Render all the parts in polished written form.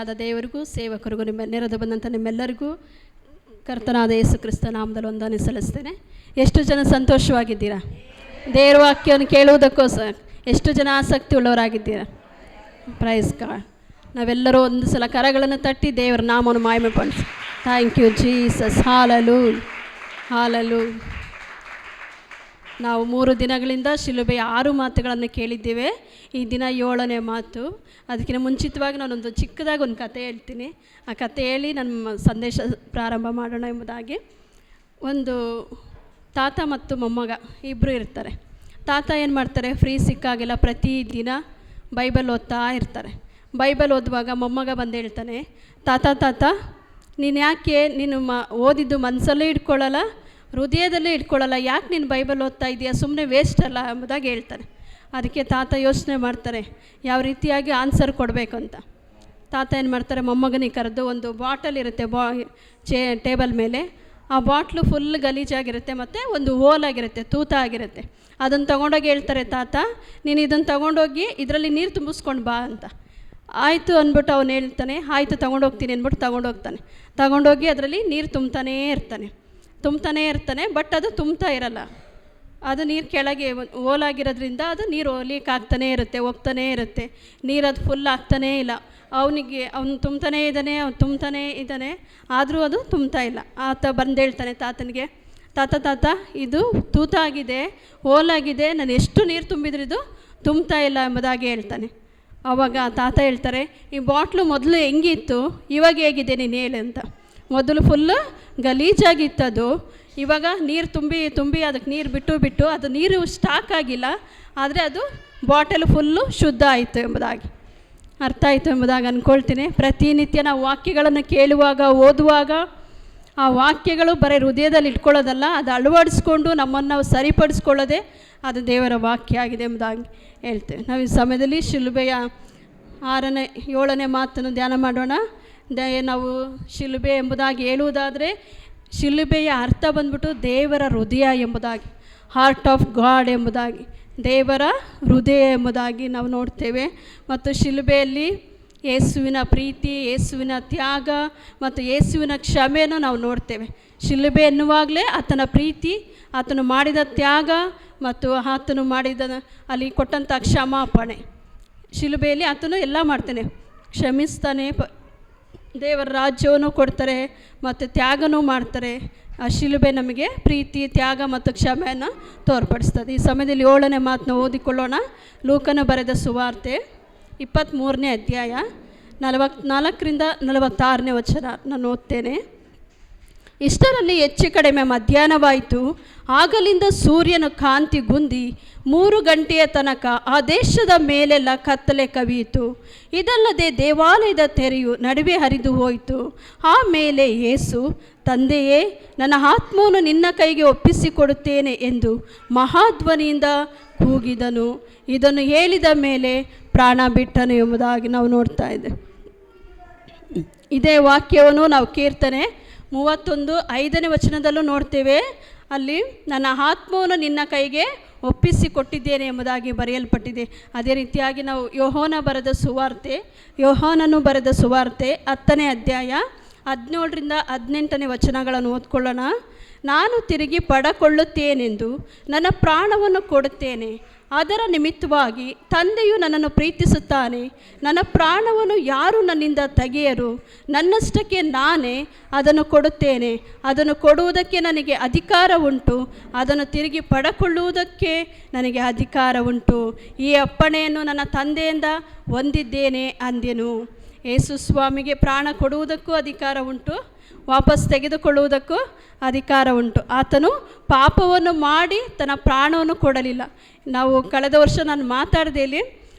ಆದ ದೇವರಿಗೂ ಸೇವಕರಿಗೂ ನೆರೆದು ಬಂದಂಥ ನಿಮ್ಮೆಲ್ಲರಿಗೂ ಕರ್ತನಾದ ಯೇಸು ಕ್ರಿಸ್ತ ನಾಮದಲ್ಲಿ ವಂದನೆ ಸಲ್ಲಿಸ್ತೇನೆ. ಎಷ್ಟು ಜನ ಸಂತೋಷವಾಗಿದ್ದೀರಾ? ದೇವರ ವಾಕ್ಯವನ್ನು ಕೇಳುವುದಕ್ಕೋಸ್ಕರ ಎಷ್ಟು ಜನ ಆಸಕ್ತಿ ಉಳ್ಳವರಾಗಿದ್ದೀರಾ? Praise God. ನಾವೆಲ್ಲರೂ ಒಂದು ಸಲ ಕರಗಳನ್ನು ತಟ್ಟಿ ದೇವರ ನಾಮವನ್ನು ಮಹಿಮೆ ಪಡಿಸಿ. Thank you Jesus. Hallelujah, hallelujah. ನಾವು 3 ದಿನಗಳಿಂದ ಶಿಲುಬೆಯ 6 ಮಾತುಗಳನ್ನು ಕೇಳಿದ್ದೇವೆ. ಈ ದಿನ 7ನೇ ಮಾತು. ಅದಕ್ಕಿಂತ ಮುಂಚಿತವಾಗಿ ನಾನೊಂದು ಚಿಕ್ಕದಾಗಿ ಒಂದು ಕತೆ ಹೇಳ್ತೀನಿ. ಆ ಕತೆ ಹೇಳಿ ನನ್ನ ಸಂದೇಶ ಪ್ರಾರಂಭ ಮಾಡೋಣ ಎಂಬುದಾಗಿ. ಒಂದು ತಾತ ಮತ್ತು ಮೊಮ್ಮಗ ಇಬ್ಬರು ಇರ್ತಾರೆ. ತಾತ ಏನು ಮಾಡ್ತಾರೆ, ಫ್ರೀ ಸಿಕ್ಕಾಗೆಲ್ಲ ಪ್ರತಿದಿನ ಬೈಬಲ್ ಓದ್ತಾ ಇರ್ತಾರೆ. ಬೈಬಲ್ ಓದುವಾಗ ಮೊಮ್ಮಗ ಬಂದು ಹೇಳ್ತಾನೆ, ತಾತ ನೀನು ಯಾಕೆ ನೀನು ಓದಿದ್ದು ಮನಸ್ಸಲ್ಲೇ ಇಟ್ಕೊಳ್ಳಲ್ಲ, ಹೃದಯದಲ್ಲೇ ಇಟ್ಕೊಳ್ಳಲ್ಲ, ಯಾಕೆ ನೀನು ಬೈಬಲ್ ಓದ್ತಾ ಇದೆಯಾ, ಸುಮ್ಮನೆ ವೇಸ್ಟ್ ಅಲ್ಲ ಎಂಬುದಾಗಿ ಹೇಳ್ತಾರೆ. ಅದಕ್ಕೆ ತಾತ ಯೋಚನೆ ಮಾಡ್ತಾರೆ ಯಾವ ರೀತಿಯಾಗಿ ಆನ್ಸರ್ ಕೊಡಬೇಕು ಅಂತ. ತಾತ ಏನು ಮಾಡ್ತಾರೆ, ಮೊಮ್ಮಗನಿಗೆ ಕರೆದು ಒಂದು ಬಾಟಲ್ ಇರುತ್ತೆ ಟೇಬಲ್ ಮೇಲೆ. ಆ ಬಾಟ್ಲು ಫುಲ್ ಗಲೀಜಾಗಿರುತ್ತೆ ಮತ್ತು ಒಂದು ಹೋಲಾಗಿರುತ್ತೆ, ತೂತ ಆಗಿರುತ್ತೆ. ಅದನ್ನು ತೊಗೊಂಡೋಗಿ ಹೇಳ್ತಾರೆ, ತಾತ ನೀನು ಇದನ್ನು ತೊಗೊಂಡೋಗಿ ಇದರಲ್ಲಿ ನೀರು ತುಂಬಿಸ್ಕೊಂಡು ಬಾ ಅಂತ. ಆಯಿತು ಅಂದ್ಬಿಟ್ಟು ಅವನು ಹೇಳ್ತಾನೆ, ಆಯಿತು ತೊಗೊಂಡೋಗ್ತೀನಿ ಅಂದ್ಬಿಟ್ಟು ತೊಗೊಂಡೋಗಿ ಅದರಲ್ಲಿ ನೀರು ತುಂಬ್ತಾನೇ ಇರ್ತಾನೆ. ಬಟ್ ಅದು ತುಂಬ್ತಾ ಇರಲ್ಲ. ಅದು ನೀರು ಕೆಳಗೆ ಹೋಲಾಗಿರೋದ್ರಿಂದ ಅದು ನೀರು ಲೀಕ್ ಆಗ್ತಾನೇ ಇರುತ್ತೆ. ನೀರು ಅದು ಫುಲ್ ಆಗ್ತಾನೇ ಇಲ್ಲ. ಅವನು ತುಂಬ್ತಾನೇ ಇದ್ದಾನೆ, ಆದರೂ ಅದು ತುಂಬ್ತಾ ಇಲ್ಲ. ಆತ ಬಂದು ಹೇಳ್ತಾನೆ ತಾತನಿಗೆ, ತಾತ ಇದು ತೂತ ಆಗಿದೆ, ಹೋಲಾಗಿದೆ, ನಾನು ಎಷ್ಟು ನೀರು ತುಂಬಿದ್ರು ಇದು ತುಂಬ್ತಾ ಇಲ್ಲ ಎಂಬುದಾಗಿ ಹೇಳ್ತಾನೆ. ಆವಾಗ ತಾತ ಹೇಳ್ತಾರೆ, ಈ ಬಾಟ್ಲು ಮೊದಲು ಹೆಂಗಿತ್ತು, ಇವಾಗ ಹೇಗಿದೆ ನೀನು ಹೇಳು ಅಂತ. ಮೊದಲು ಫುಲ್ಲು ಗಲೀಜಾಗಿತ್ತದು, ಇವಾಗ ನೀರು ತುಂಬಿ ಅದಕ್ಕೆ ನೀರು ಬಿಟ್ಟು ಅದು ನೀರು ಸ್ಟಾಕ್ ಆಗಿಲ್ಲ, ಆದರೆ ಅದು ಬಾಟಲ್ ಫುಲ್ಲು ಶುದ್ಧ ಆಯಿತು ಎಂಬುದಾಗಿ ಅರ್ಥ ಆಯಿತು ಎಂಬುದಾಗಿ ಅಂದ್ಕೊಳ್ತೀನಿ. ಪ್ರತಿನಿತ್ಯ ನಾವು ವಾಕ್ಯಗಳನ್ನು ಕೇಳುವಾಗ ಓದುವಾಗ ಆ ವಾಕ್ಯಗಳು ಬರೀ ಹೃದಯದಲ್ಲಿ ಇಟ್ಕೊಳ್ಳೋದಲ್ಲ, ಅದು ಅಳವಡಿಸ್ಕೊಂಡು ನಮ್ಮನ್ನು ಸರಿಪಡಿಸ್ಕೊಳ್ಳೋದೇ ಅದು ದೇವರ ವಾಕ್ಯ ಆಗಿದೆ ಎಂಬುದಾಗಿ ಹೇಳ್ತೇವೆ. ನಾವು ಈ ಸಮಯದಲ್ಲಿ ಶಿಲುಬೆಯ 7ನೇ ಮಾತನ್ನು ಧ್ಯಾನ ಮಾಡೋಣ. ನಾವು ಶಿಲುಬೆ ಎಂಬುದಾಗಿ ಹೇಳುವುದಾದರೆ ಶಿಲುಬೆಯ ಅರ್ಥ ಬಂದ್ಬಿಟ್ಟು ದೇವರ ಹೃದಯ ಎಂಬುದಾಗಿ, ಹಾರ್ಟ್ ಆಫ್ ಗಾಡ್ ಎಂಬುದಾಗಿ, ದೇವರ ಹೃದಯ ಎಂಬುದಾಗಿ ನಾವು ನೋಡ್ತೇವೆ. ಮತ್ತು ಶಿಲುಬೆಯಲ್ಲಿ ಯೇಸುವಿನ ಪ್ರೀತಿ, ಯೇಸುವಿನ ತ್ಯಾಗ ಮತ್ತು ಯೇಸುವಿನ ಕ್ಷಮೆಯನ್ನು ನಾವು ನೋಡ್ತೇವೆ. ಶಿಲುಬೆ ಎನ್ನುವಾಗಲೇ ಆತನ ಪ್ರೀತಿ, ಆತನು ಮಾಡಿದ ತ್ಯಾಗ ಮತ್ತು ಆತನು ಮಾಡಿದ ಅಲ್ಲಿ ಕೊಟ್ಟಂಥ ಕ್ಷಮಾಪಣೆ. ಶಿಲುಬೆಯಲ್ಲಿ ಆತನು ಎಲ್ಲ ಮಾಡ್ತಾನೆ, ಕ್ಷಮಿಸ್ತಾನೆ, ದೇವರ ರಾಜ್ಯವನ್ನು ಕೊಡ್ತಾರೆ ಮತ್ತು ತ್ಯಾಗನೂ ಮಾಡ್ತಾರೆ. ಆ ಶಿಲುಬೆ ನಮಗೆ ಪ್ರೀತಿ, ತ್ಯಾಗ ಮತ್ತು ಕ್ಷಮೆಯನ್ನು ತೋರ್ಪಡಿಸ್ತದೆ. ಈ ಸಮಯದಲ್ಲಿ 7ನೇ ಮಾತನ್ನ ಓದಿಕೊಳ್ಳೋಣ. ಲೂಕನ ಬರೆದ ಸುವಾರ್ತೆ 23ನೇ ಅಧ್ಯಾಯ 44ರಿಂದ 46ನೇ ವಚನ ನಾನು ಓದ್ತೇನೆ. ಇಷ್ಟರಲ್ಲಿ ಹೆಚ್ಚು ಕಡಿಮೆ ಮಧ್ಯಾಹ್ನವಾಯಿತು. ಆಗಲಿಂದ ಸೂರ್ಯನ ಕಾಂತಿ ಗುಂದಿ 3 ಗಂಟೆಯ ತನಕ ಆ ದೇಶದ ಮೇಲೆಲ್ಲ ಕತ್ತಲೆ ಕವಿಯಿತು. ಇದಲ್ಲದೆ ದೇವಾಲಯದ ತೆರೆಯು ನಡುವೆ ಹರಿದು ಹೋಯಿತು. ಆಮೇಲೆ ಯೇಸು, ತಂದೆಯೇ, ನನ್ನ ಆತ್ಮವನ್ನು ನಿನ್ನ ಕೈಗೆ ಒಪ್ಪಿಸಿಕೊಡುತ್ತೇನೆ ಎಂದು ಮಹಾಧ್ವನಿಯಿಂದ ಕೂಗಿದನು. ಇದನ್ನು ಹೇಳಿದ ಮೇಲೆ ಪ್ರಾಣ ಬಿಟ್ಟನು ಎಂಬುದಾಗಿ ನಾವು ನೋಡ್ತಾ ಇದ್ದೇವೆ. ಇದೇ ವಾಕ್ಯವನ್ನು ನಾವು ಕೀರ್ತನೆ 31:5ನೇ ವಚನದಲ್ಲೂ ನೋಡ್ತೇವೆ. ಅಲ್ಲಿ ನನ್ನ ಆತ್ಮವನ್ನು ನಿನ್ನ ಕೈಗೆ ಒಪ್ಪಿಸಿಕೊಟ್ಟಿದ್ದೇನೆ ಎಂಬುದಾಗಿ ಬರೆಯಲ್ಪಟ್ಟಿದೆ. ಅದೇ ರೀತಿಯಾಗಿ ನಾವು ಯೋಹಾನನು ಬರೆದ ಸುವಾರ್ತೆ 10ನೇ ಅಧ್ಯಾಯ 17ರಿಂದ 18ನೇ ವಚನಗಳನ್ನು ಓದ್ಕೊಳ್ಳೋಣ. ನಾನು ತಿರುಗಿ ಪಡಕೊಳ್ಳುತ್ತೇನೆಂದು ನನ್ನ ಪ್ರಾಣವನ್ನು ಕೊಡುತ್ತೇನೆ. ಅದರ ನಿಮಿತ್ತವಾಗಿ ತಂದೆಯು ನನ್ನನ್ನು ಪ್ರೀತಿಸುತ್ತಾನೆ. ನನ್ನ ಪ್ರಾಣವನ್ನು ಯಾರು ನನ್ನಿಂದ ತೆಗೆಯರು. ನನ್ನಷ್ಟಕ್ಕೆ ನಾನೇ ಅದನ್ನು ಕೊಡುತ್ತೇನೆ. ಅದನ್ನು ಕೊಡುವುದಕ್ಕೆ ನನಗೆ ಅಧಿಕಾರ ಉಂಟು, ಅದನ್ನು ತಿರುಗಿ ಪಡಕೊಳ್ಳುವುದಕ್ಕೆ ನನಗೆ ಅಧಿಕಾರ ಉಂಟು. ಈ ಅಪ್ಪಣೆಯನ್ನು ನನ್ನ ತಂದೆಯಿಂದ ಹೊಂದಿದ್ದೇನೆ ಅಂದೆನು. ಯೇಸು ಸ್ವಾಮಿಗೆ ಪ್ರಾಣ ಕೊಡುವುದಕ್ಕೂ ಅಧಿಕಾರ ಉಂಟು, ವಾಪಸ್ ತೆಗೆದುಕೊಳ್ಳುವುದಕ್ಕೂ ಅಧಿಕಾರ ಉಂಟು. ಆತನು ಪಾಪವನ್ನು ಮಾಡಿ ತನ್ನ ಪ್ರಾಣವನ್ನು ಕೊಡಲಿಲ್ಲ. ನಾವು ಕಳೆದ ವರ್ಷ ನಾನು ಮಾತಾಡಿದಲ್ಲಿ,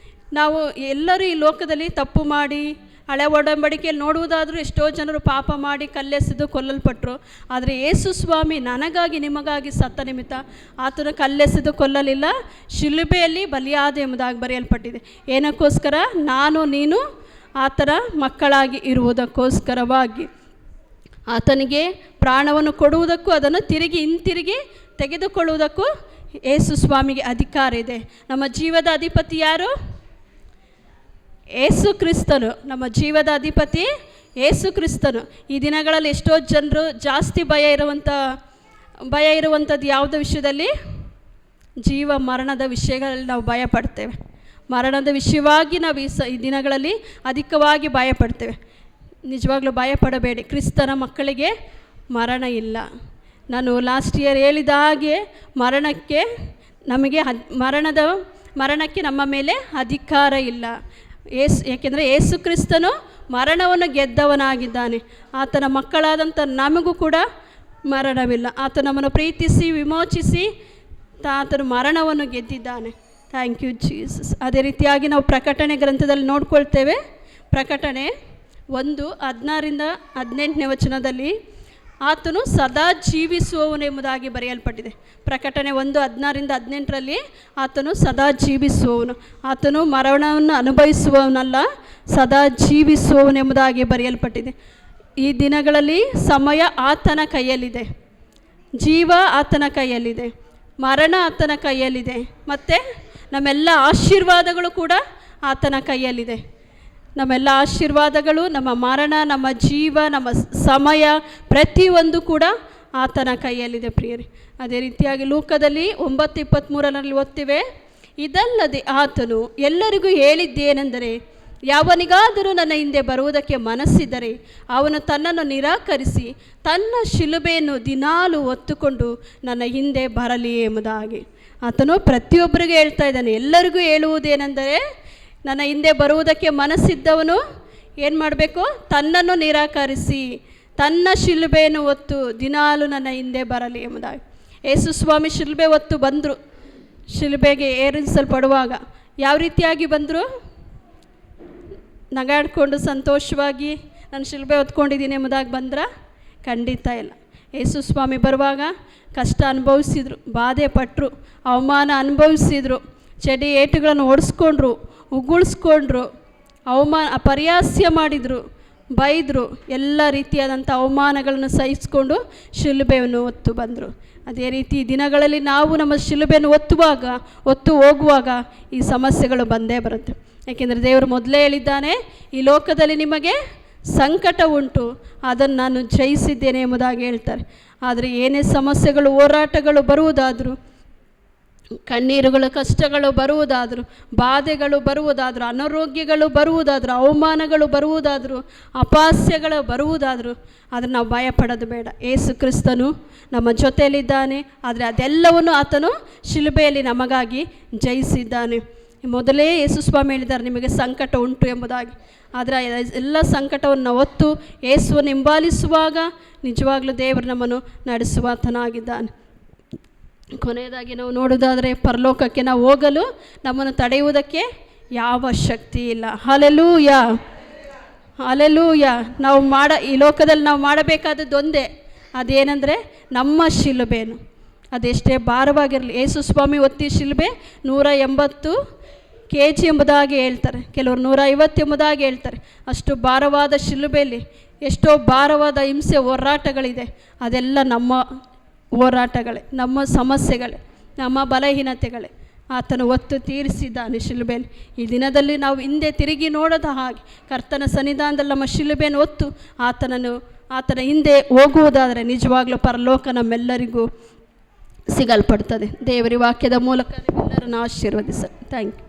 ನಾವು ಎಲ್ಲರೂ ಈ ಲೋಕದಲ್ಲಿ ತಪ್ಪು ಮಾಡಿ ಹಳೆ ಒಡಂಬಡಿಕೆಯಲ್ಲಿ ನೋಡುವುದಾದರೂ ಎಷ್ಟೋ ಜನರು ಪಾಪ ಮಾಡಿ ಕಲ್ಲೆಸೆದು ಕೊಲ್ಲಲ್ಪಟ್ಟರು. ಆದರೆ ಯೇಸು ಸ್ವಾಮಿ ನನಗಾಗಿ ನಿಮಗಾಗಿ ಸತ್ತ ನಿಮಿತ್ತ ಆತನು ಕಲ್ಲೆಸೆದು ಕೊಲ್ಲಲಿಲ್ಲ, ಶಿಲುಬೆಯಲ್ಲಿ ಬಲಿಯಾದ ಎಂಬುದಾಗಿ ಬರೆಯಲ್ಪಟ್ಟಿದೆ. ಏನಕ್ಕೋಸ್ಕರ? ನಾನು ನೀನು ಆತನ ಮಕ್ಕಳಾಗಿ ಇರುವುದಕ್ಕೋಸ್ಕರವಾಗಿ. ಆತನಿಗೆ ಪ್ರಾಣವನ್ನು ಕೊಡುವುದಕ್ಕೂ ಅದನ್ನು ಹಿಂತಿರುಗಿ ತೆಗೆದುಕೊಳ್ಳುವುದಕ್ಕೂ ಯೇಸು ಸ್ವಾಮಿಗೆ ಅಧಿಕಾರ ಇದೆ. ನಮ್ಮ ಜೀವದ ಅಧಿಪತಿ ಯಾರು? ಯೇಸು ಕ್ರಿಸ್ತನು ನಮ್ಮ ಜೀವದ ಅಧಿಪತಿ. ಯೇಸು ಕ್ರಿಸ್ತನು. ಈ ದಿನಗಳಲ್ಲಿ ಎಷ್ಟೋ ಜನರು ಜಾಸ್ತಿ ಭಯ ಇರುವಂಥದ್ದು ಯಾವುದೋ ವಿಷಯದಲ್ಲಿ, ಜೀವ ಮರಣದ ವಿಷಯಗಳಲ್ಲಿ ನಾವು ಭಯ ಪಡ್ತೇವೆ. ಮರಣದ ವಿಷಯವಾಗಿ ನಾವು ಈ ದಿನಗಳಲ್ಲಿ ಅಧಿಕವಾಗಿ ಭಯ ಪಡ್ತೇವೆ. ನಿಜವಾಗ್ಲೂ ಭಯ ಪಡಬೇಡಿ. ಕ್ರಿಸ್ತನ ಮಕ್ಕಳಿಗೆ ಮರಣ ಇಲ್ಲ. ನಾನು ಲಾಸ್ಟ್ ಇಯರ್ ಹೇಳಿದ ಹಾಗೆ ಮರಣಕ್ಕೆ ನಮ್ಮ ಮೇಲೆ ಅಧಿಕಾರ ಇಲ್ಲ. ಯಾಕೆಂದರೆ ಯೇಸು ಕ್ರಿಸ್ತನು ಮರಣವನ್ನು ಗೆದ್ದವನಾಗಿದ್ದಾನೆ. ಆತನ ಮಕ್ಕಳಾದಂಥ ನಮಗೂ ಕೂಡ ಮರಣವಿಲ್ಲ. ಆತ ನಮ್ಮನ್ನು ಪ್ರೀತಿಸಿ ವಿಮೋಚಿಸಿ ಆತನು ಮರಣವನ್ನು ಗೆದ್ದಿದ್ದಾನೆ. Thank you Jesus. ಅದೇ ರೀತಿಯಾಗಿ ನಾವು ಪ್ರಕಟಣೆ ಗ್ರಂಥದಲ್ಲಿ ನೋಡ್ಕೊಳ್ತೇವೆ. ಪ್ರಕಟಣೆ 1:16-18 ಆತನು ಸದಾ ಜೀವಿಸುವವನೆಂಬುದಾಗಿ ಬರೆಯಲ್ಪಟ್ಟಿದೆ. ಪ್ರಕಟಣೆ 1:16-18 ಆತನು ಸದಾ ಜೀವಿಸುವವನು. ಆತನು ಮರಣವನ್ನು ಅನುಭವಿಸುವವನಲ್ಲ, ಸದಾ ಜೀವಿಸುವವನೆಂಬುದಾಗಿ ಬರೆಯಲ್ಪಟ್ಟಿದೆ. ಈ ದಿನಗಳಲ್ಲಿ ಸಮಯ ಆತನ ಕೈಯಲ್ಲಿದೆ, ಜೀವ ಆತನ ಕೈಯಲ್ಲಿದೆ, ಮರಣ ಆತನ ಕೈಯಲ್ಲಿದೆ, ಮತ್ತು ನಮ್ಮೆಲ್ಲ ಆಶೀರ್ವಾದಗಳು ಕೂಡ ಆತನ ಕೈಯಲ್ಲಿದೆ. ನಮ್ಮೆಲ್ಲ ಆಶೀರ್ವಾದಗಳು, ನಮ್ಮ ಮರಣ, ನಮ್ಮ ಜೀವ, ನಮ್ಮ ಸಮಯ ಪ್ರತಿಯೊಂದು ಕೂಡ ಆತನ ಕೈಯಲ್ಲಿದೆ ಪ್ರಿಯರೇ. ಅದೇ ರೀತಿಯಾಗಿ ಲೂಕದಲ್ಲಿ 9:23 ಓದ್ತೇವೆ, ಇದಲ್ಲದೆ ಆತನು ಎಲ್ಲರಿಗೂ ಹೇಳಿದ್ದೇನೆಂದರೆ, ಯಾವನಿಗಾದರೂ ನನ್ನ ಹಿಂದೆ ಬರುವುದಕ್ಕೆ ಮನಸ್ಸಿದ್ದರೆ ಅವನು ತನ್ನನ್ನು ನಿರಾಕರಿಸಿ ತನ್ನ ಶಿಲುಬೆಯನ್ನು ದಿನಾಲು ಹೊತ್ತುಕೊಂಡು ನನ್ನ ಹಿಂದೆ ಬರಲಿ ಎಂಬುದಾಗಿ ಆತನು ಪ್ರತಿಯೊಬ್ಬರಿಗೆ ಹೇಳ್ತಾ ಇದ್ದಾನೆ. ಎಲ್ಲರಿಗೂ ಹೇಳುವುದೇನೆಂದರೆ, ನನ್ನ ಹಿಂದೆ ಬರುವುದಕ್ಕೆ ಮನಸ್ಸಿದ್ದವನು ಏನು ಮಾಡಬೇಕು? ತನ್ನನ್ನು ನಿರಾಕರಿಸಿ ತನ್ನ ಶಿಲುಬೆಯನ್ನು ಹೊತ್ತು ದಿನಾಲು ನನ್ನ ಹಿಂದೆ ಬರಲಿ ಎಂಬುದಾಗಿ. ಯೇಸು ಸ್ವಾಮಿ ಶಿಲುಬೆ ಹೊತ್ತು ಬಂದರು. ಶಿಲುಬೆಗೆ ಏರಿಸಲ್ಪಡುವಾಗ ಯಾವ ರೀತಿಯಾಗಿ ಬಂದರು? ನಗಾಡ್ಕೊಂಡು ಸಂತೋಷವಾಗಿ ನಾನು ಶಿಲುಬೆ ಹೊತ್ಕೊಂಡಿದ್ದೀನಿ ಎಂಬುದಾಗಿ ಬಂದ್ರ? ಖಂಡಿತ ಇಲ್ಲ. ಯೇಸು ಸ್ವಾಮಿ ಬರುವಾಗ ಕಷ್ಟ ಅನುಭವಿಸಿದ್ರು, ಬಾಧೆ ಪಟ್ಟರು, ಅವಮಾನ ಅನುಭವಿಸಿದರು, ಚಡಿ ಏಟುಗಳನ್ನು ಓಡಿಸ್ಕೊಂಡ್ರು, ಉಗುಳಿಸ್ಕೊಂಡ್ರು, ಪರಿಹಾಸ್ಯ ಮಾಡಿದರು, ಬೈದರು, ಎಲ್ಲ ರೀತಿಯಾದಂಥ ಅವಮಾನಗಳನ್ನು ಸಹಿಸಿಕೊಂಡು ಶಿಲುಬೆಯನ್ನು ಹೊತ್ತು ಬಂದರು. ಅದೇ ರೀತಿ ದಿನಗಳಲ್ಲಿ ನಾವು ನಮ್ಮ ಶಿಲುಬೆಯನ್ನು ಹೊತ್ತು ಹೋಗುವಾಗ ಈ ಸಮಸ್ಯೆಗಳು ಬಂದೇ ಬರುತ್ತೆ. ಯಾಕೆಂದರೆ ದೇವರು ಮೊದಲೇ ಹೇಳಿದ್ದಾನೆ, ಈ ಲೋಕದಲ್ಲಿ ನಿಮಗೆ ಸಂಕಟ ಉಂಟು, ಅದನ್ನು ನಾನು ಜಯಿಸಿದ್ದೇನೆ ಎಂಬುದಾಗಿ ಹೇಳ್ತಾರೆ. ಆದರೆ ಏನೇ ಸಮಸ್ಯೆಗಳು, ಹೋರಾಟಗಳು ಬರುವುದಾದರೂ, ಕಣ್ಣೀರುಗಳು, ಕಷ್ಟಗಳು ಬರುವುದಾದರೂ, ಬಾಧೆಗಳು ಬರುವುದಾದರೂ, ಅನಾರೋಗ್ಯಗಳು ಬರುವುದಾದರೂ, ಅವಮಾನಗಳು ಬರುವುದಾದರೂ, ಅಪಹಾಸ್ಯಗಳು ಬರುವುದಾದರೂ ಆದರೆ ನಾವು ಭಯಪಡೋದು ಬೇಡ. ಯೇಸು ಕ್ರಿಸ್ತನು ನಮ್ಮ ಜೊತೆಯಲ್ಲಿದ್ದಾನೆ. ಆದರೆ ಅದೆಲ್ಲವನ್ನು ಆತನು ಶಿಲುಬೆಯಲ್ಲಿ ನಮಗಾಗಿ ಜಯಿಸಿದ್ದಾನೆ. ಮೊದಲೇ ಯೇಸು ಸ್ವಾಮಿ ಹೇಳಿದ್ದಾರೆ, ನಿಮಗೆ ಸಂಕಟ ಉಂಟು ಎಂಬುದಾಗಿ. ಆದರೆ ಎಲ್ಲ ಸಂಕಟವನ್ನು ಹೊತ್ತು ಯೇಸುವನ್ನು ಹಿಂಬಾಲಿಸುವಾಗ ನಿಜವಾಗ್ಲೂ ದೇವರು ನಮ್ಮನ್ನು ನಡೆಸುವಾತನಾಗಿದ್ದಾನೆ. ಕೊನೆಯದಾಗಿ ನಾವು ನೋಡೋದಾದರೆ, ಪರಲೋಕಕ್ಕೆ ನಾವು ಹೋಗಲು ನಮ್ಮನ್ನು ತಡೆಯುವುದಕ್ಕೆ ಯಾವ ಶಕ್ತಿ ಇಲ್ಲ. Hallelujah, hallelujah. ಈ ಲೋಕದಲ್ಲಿ ನಾವು ಮಾಡಬೇಕಾದದ್ದು ಒಂದೇ, ಅದೇನೆಂದರೆ ನಮ್ಮ ಶಿಲುಬೆನು ಅದೆಷ್ಟೇ ಭಾರವಾಗಿರಲಿ. ಯೇಸು ಸ್ವಾಮಿ ಒತ್ತಿ ಶಿಲುಬೆ 180 kg ಎಂಬುದಾಗಿ ಹೇಳ್ತಾರೆ, ಕೆಲವರು 150 ಎಂಬುದಾಗಿ ಹೇಳ್ತಾರೆ. ಅಷ್ಟು ಭಾರವಾದ ಶಿಲುಬೆಯಲ್ಲಿ ಎಷ್ಟೋ ಭಾರವಾದ ಹಿಂಸೆ ಹೋರಾಟಗಳಿದೆ. ಅದೆಲ್ಲ ನಮ್ಮ ಹೋರಾಟಗಳೇ, ನಮ್ಮ ಸಮಸ್ಯೆಗಳೇ, ನಮ್ಮ ಬಲಹೀನತೆಗಳೇ ಆತನು ಹೊತ್ತು ತೀರಿಸಿದ್ದಾನೆ ಶಿಲುಬೆಯಲ್ಲಿ. ಈ ದಿನದಲ್ಲಿ ನಾವು ಹಿಂದೆ ತಿರುಗಿ ನೋಡದ ಹಾಗೆ ಕರ್ತನ ಸನ್ನಿಧಾನದಲ್ಲಿ ನಮ್ಮ ಶಿಲುಬೆಯನ್ನು ಹೊತ್ತು ಆತನ ಹಿಂದೆ ಹೋಗುವುದಾದರೆ ನಿಜವಾಗ್ಲೂ ಪರಲೋಕ ನಮ್ಮೆಲ್ಲರಿಗೂ ಸಿಗಲ್ಪಡ್ತದೆ. ದೇವರ ವಾಕ್ಯದ ಮೂಲಕ ನಿಮ್ಮೆಲ್ಲರನ್ನು ಆಶೀರ್ವದಿಸ. Thank you.